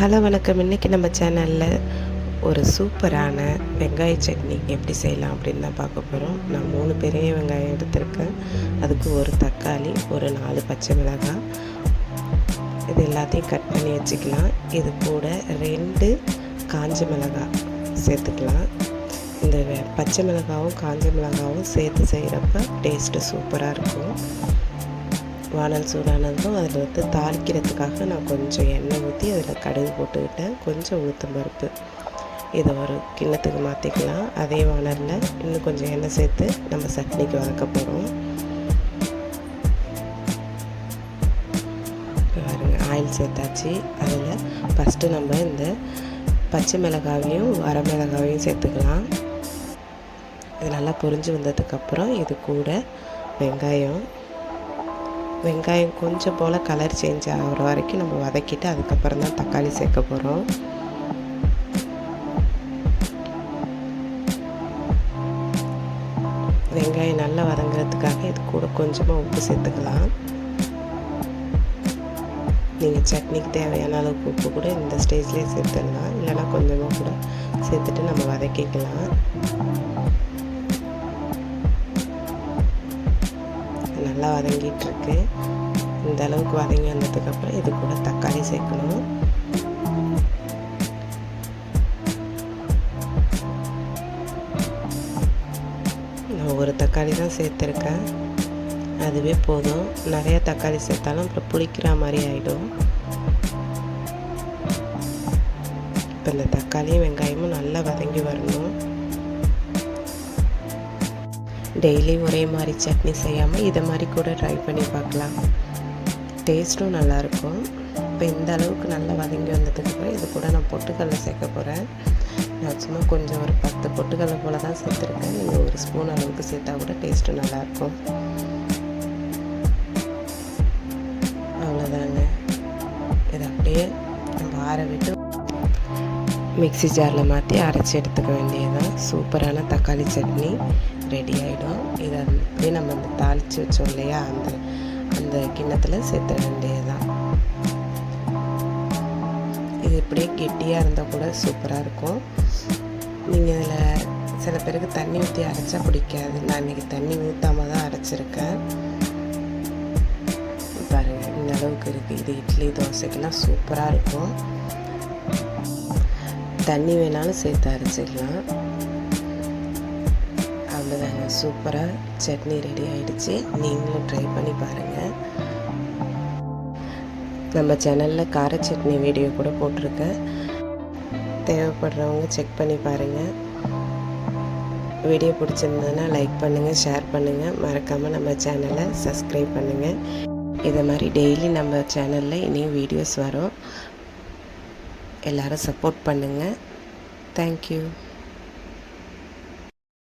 Hello வணக்கம். இன்றைக்கி நம்ம சேனலில் ஒரு சூப்பரான வெங்காய சட்னி எப்படி செய்யலாம் அப்படின்னு தான் பார்க்க போகிறோம். நான் 3 பெரிய வெங்காயம் எடுத்திருக்கேன். அதுக்கு ஒரு தக்காளி, ஒரு 4 பச்சை மிளகாய், இது எல்லாத்தையும் கட் பண்ணி வச்சுக்கலாம். இது கூட 2 காஞ்ச மிளகாய் சேர்த்துக்கலாம். இந்த பச்சை மிளகாவும் காஞ்ச மிளகாவும் சேர்த்து செய்கிறப்ப டேஸ்ட்டு சூப்பராக இருக்கும். வானல் சூடானதும் அதில் தாளிக்கிறதுக்காக நான் கொஞ்சம் எண்ணெய் ஊற்றி அதில் கடுகு போட்டுக்கிட்டேன். கொஞ்சம் உளுத்தம் பருப்பு இதை ஒரு கிண்ணத்துக்கு மாற்றிக்கலாம். அதே வானலில் இன்னும் கொஞ்சம் எண்ணெய் சேர்த்து நம்ம சட்னிக்கு வதக்க போகிறோம். பாருங்க, ஆயில் சேர்த்தாச்சு. அதில் ஃபஸ்ட்டு நம்ம இந்த பச்சை மிளகாவையும் வரமிளகாவையும் சேர்த்துக்கலாம். இது நல்லா பொரிஞ்சு வந்ததுக்கப்புறம் இது கூட வெங்காயம் கொஞ்சம் போல் கலர் சேஞ்ச் ஆகிற வரைக்கும் நம்ம வதக்கிட்டு அதுக்கப்புறம் தான் தக்காளி சேர்க்க போகிறோம். வெங்காயம் நல்லா வதங்குறதுக்காக இது கூட கொஞ்சமாக உப்பு சேர்த்துக்கலாம். நீங்கள் சட்னிக்கு தேவையான அளவுக்கு உப்பு கூட இந்த ஸ்டேஜ்லேயே சேர்த்துடலாம், இல்லைனா கொஞ்சமாக கூட சேர்த்துட்டு நம்ம வதக்கிக்கலாம். நல்லா வதங்கிட்டுருக்கு. இந்த அளவுக்கு வதங்கி வந்ததுக்கப்புறம் இது கூட தக்காளி சேர்க்கணும். நான் ஒரு தக்காளி தான் சேர்த்துருக்கேன், அதுவே போதும். நிறைய தக்காளி சேர்த்தாலும் அப்புறம் புளிக்கிற மாதிரி ஆகிடும். இப்போ இந்த தக்காளியும் வெங்காயமும் நல்லா வதங்கி வரணும். டெய்லி ஒரே மாதிரி சட்னி செய்யாமல் இதை மாதிரி கூட ட்ரை பண்ணி பார்க்கலாம். டேஸ்ட்டும் நல்லாயிருக்கும். இப்போ இந்த அளவுக்கு நல்லா வதங்கி வந்ததுக்கப்புறம் இது கூட நான் பொட்டுக்கடலை சேர்க்க போகிறேன். நான் சும்மா கொஞ்சம் ஒரு 10 பொட்டுக்கடலை போல் தான் சேர்த்துருக்கேன். நீங்கள் ஒரு ஸ்பூன் அளவுக்கு சேர்த்தா கூட டேஸ்ட்டும் நல்லாயிருக்கும். அவ்வளோதாங்க. இதை அப்படியே நம்ம ஆற விட்டு மிக்ஸி ஜாரில் மாற்றி அரைச்சி எடுத்துக்க வேண்டியதுதான். சூப்பரான தக்காளி சட்னி ரெடி ஆகிடும். இதை அப்படியே நம்ம இந்த தாளித்து வச்சோம் இல்லையா, அந்த கிண்ணத்தில் சேர்த்துட வேண்டியதுதான். இது இப்படியே கெட்டியாக இருந்தால் கூட சூப்பராக இருக்கும். நீங்கள் இதில் சில பேருக்கு தண்ணி ஊற்றி அரைச்சா பிடிக்காது. நான் இன்றைக்கி தண்ணி ஊற்றாமல் தான் அரைச்சிருக்கேன். பாருங்கள், இந்த அளவுக்கு இருக்குது. இது இட்லி தோசைக்கெல்லாம் சூப்பராக இருக்கும். தண்ணி வேணாலும் சேர்த்து அரைச்சிக்கலாம். அவ்வளோதாங்க, சூப்பராக சட்னி ரெடி ஆகிடுச்சு. நீங்களும் ட்ரை பண்ணி பாருங்கள். நம்ம சேனலில் கார சட்னி வீடியோ கூட போட்டிருக்கேன், தேவைப்படுறவங்க செக் பண்ணி பாருங்கள். வீடியோ பிடிச்சிருந்ததுன்னா லைக் பண்ணுங்கள், ஷேர் பண்ணுங்கள். மறக்காமல் நம்ம சேனலை சப்ஸ்கிரைப் பண்ணுங்கள். இதை மாதிரி டெய்லி நம்ம சேனலில் இனியும் வீடியோஸ் வரும். எல்லோரும் சப்போர்ட் பண்ணுங்கள். தேங்க்யூ.